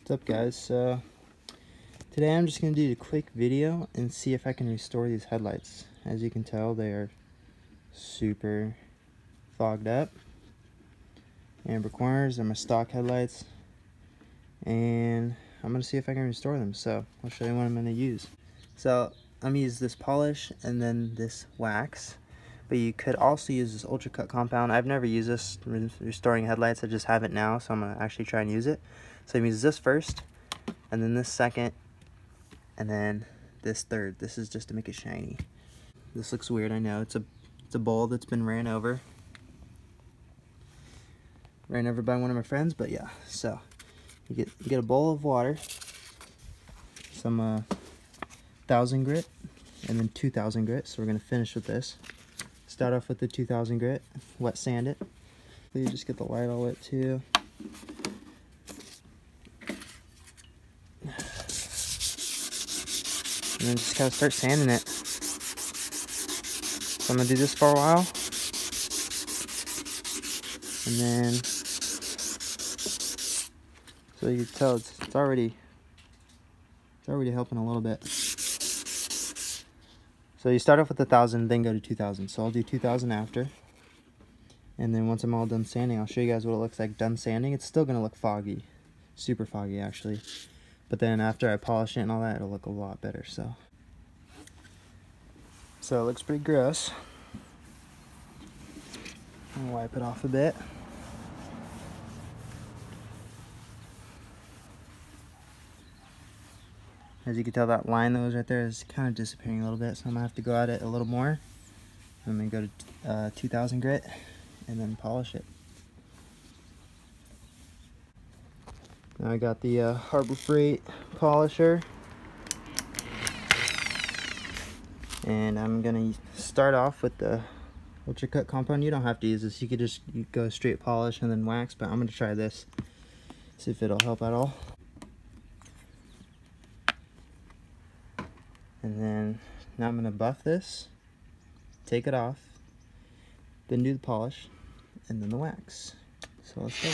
What's up, guys? So today I'm just going to do a quick video and see if I can restore these headlights. As you can tell, they are super fogged up. Amber corners are my stock headlights, and I'm going to see if I can restore them. So I'll show you what I'm going to use. So I'm going to use this polish and then this wax, but you could also use this ultra cut compound. I've never used this restoring headlights, I just have it now, so I'm going to actually try and use it. So I'm going to use this first, and then this second, and then this third. This is just to make it shiny. This looks weird, I know. It's a bowl that's been ran over by one of my friends, but yeah. So you get a bowl of water, some 1000 grit, and then 2000 grit. So we're gonna finish with this. Start off with the 2000 grit, wet sand it. So you just get the light all wet too. And then just kind of start sanding it. So I'm gonna do this for a while, and then so you can tell it's already helping a little bit. So you start off with 1000, then go to 2000. So I'll do 2000 after, and then once I'm all done sanding, I'll show you guys what it looks like done sanding. It's still gonna look foggy, super foggy actually. But then after I polish it and all that, it'll look a lot better. So it looks pretty gross. I'll wipe it off a bit. As you can tell, that line that was right there is kind of disappearing a little bit, so I'm gonna have to go at it a little more. I'm gonna go to 2000 grit and then polish it. Now I got the Harbor Freight polisher, and I'm gonna start off with the ultra cut compound. You don't have to use this, you could just go straight polish and then wax, but I'm gonna try this, see if it'll help at all. And then now I'm gonna buff this, take it off, then do the polish, and then the wax. So let's go.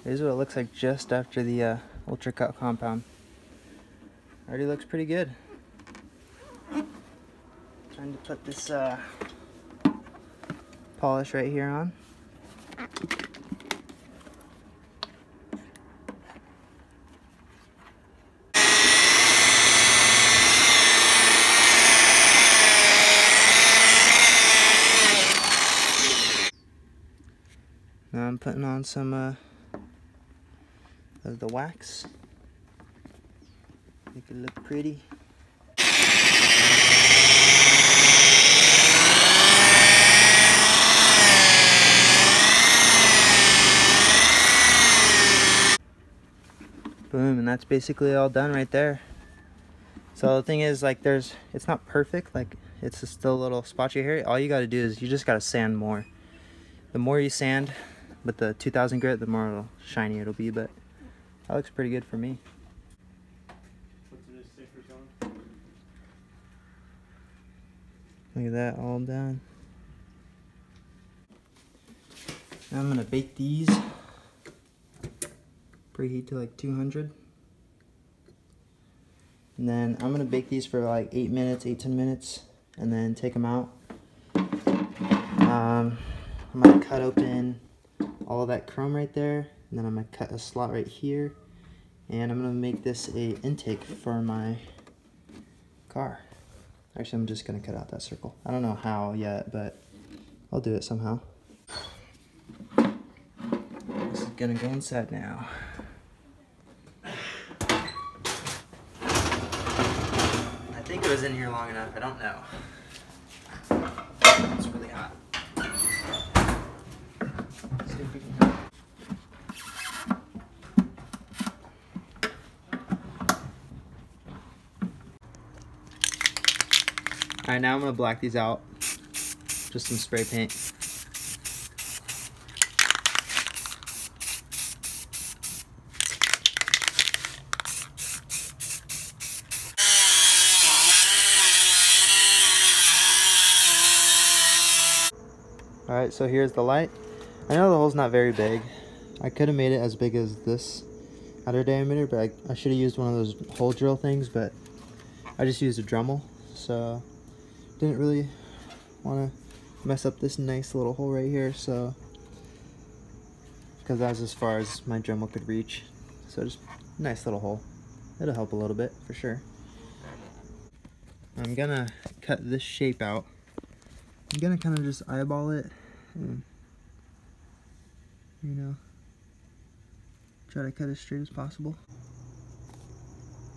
Here's what it looks like just after the ultra cut compound. Already looks pretty good. Trying to put this polish right here on. Now I'm putting on some of the wax. Make it look pretty. Boom, and that's basically all done right there. So the thing is, like, it's not perfect, like it's just still a little spotchy here. All you gotta do is you just gotta sand more. The more you sand with the 2000 grit, the more shiny it'll be, but that looks pretty good for me. Look at that, all done. Now I'm gonna bake these. Preheat to like 200. And then I'm gonna bake these for like 8 to 10 minutes, and then take them out. I'm gonna cut open all of that chrome right there, and then I'm gonna cut a slot right here, and I'm gonna make this a intake for my car. Actually, I'm just gonna cut out that circle. I don't know how yet, but I'll do it somehow. This is gonna go inside now. I think it was in here long enough, I don't know. It's really hot. Let's see if we can. Alright, now I'm going to black these out. Just some spray paint. Alright, so here's the light. I know the hole's not very big. I could have made it as big as this outer diameter, but I should have used one of those hole drill things, but I just used a Dremel, so didn't really want to mess up this nice little hole right here, so because that's as far as my Dremel could reach. So just nice little hole. It'll help a little bit for sure. I'm gonna cut this shape out. I'm gonna kind of just eyeball it and, you know, try to cut as straight as possible.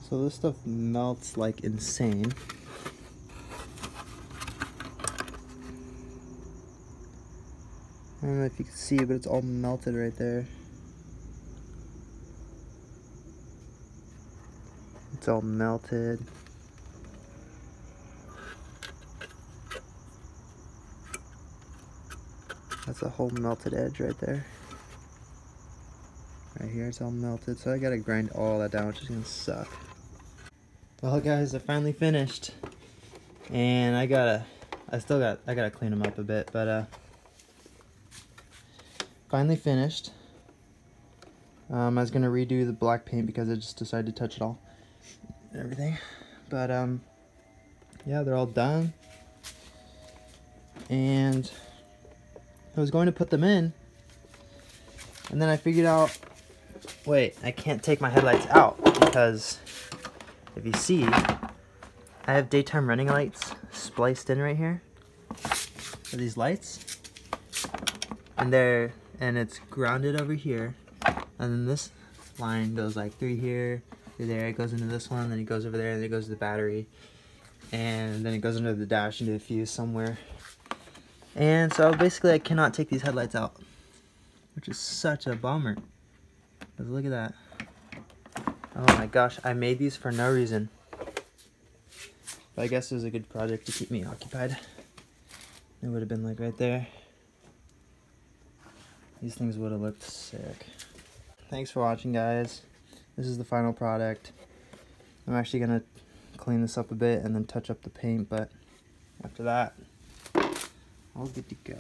So this stuff melts like insane. I don't know if you can see, but it's all melted right there. It's all melted. That's a whole melted edge right there. Right here, it's all melted, so I gotta grind all that down, which is gonna suck. Well guys, I finally finished. And I gotta clean them up a bit, but finally finished. I was gonna redo the black paint because I just decided to touch it all and everything. But yeah, they're all done. And I was going to put them in, and then I figured out, wait, I can't take my headlights out because if you see, I have daytime running lights spliced in right here. So these lights, and it's grounded over here, and then this line goes like through here, through there, it goes into this one, then it goes over there, and then it goes to the battery, and then it goes into the dash into a fuse somewhere. And so basically I cannot take these headlights out, which is such a bummer. Because look at that. Oh my gosh, I made these for no reason. But I guess it was a good project to keep me occupied. It would have been like right there. These things would have looked sick. Thanks for watching, guys. This is the final product. I'm actually gonna clean this up a bit and then touch up the paint, but after that, all good to go.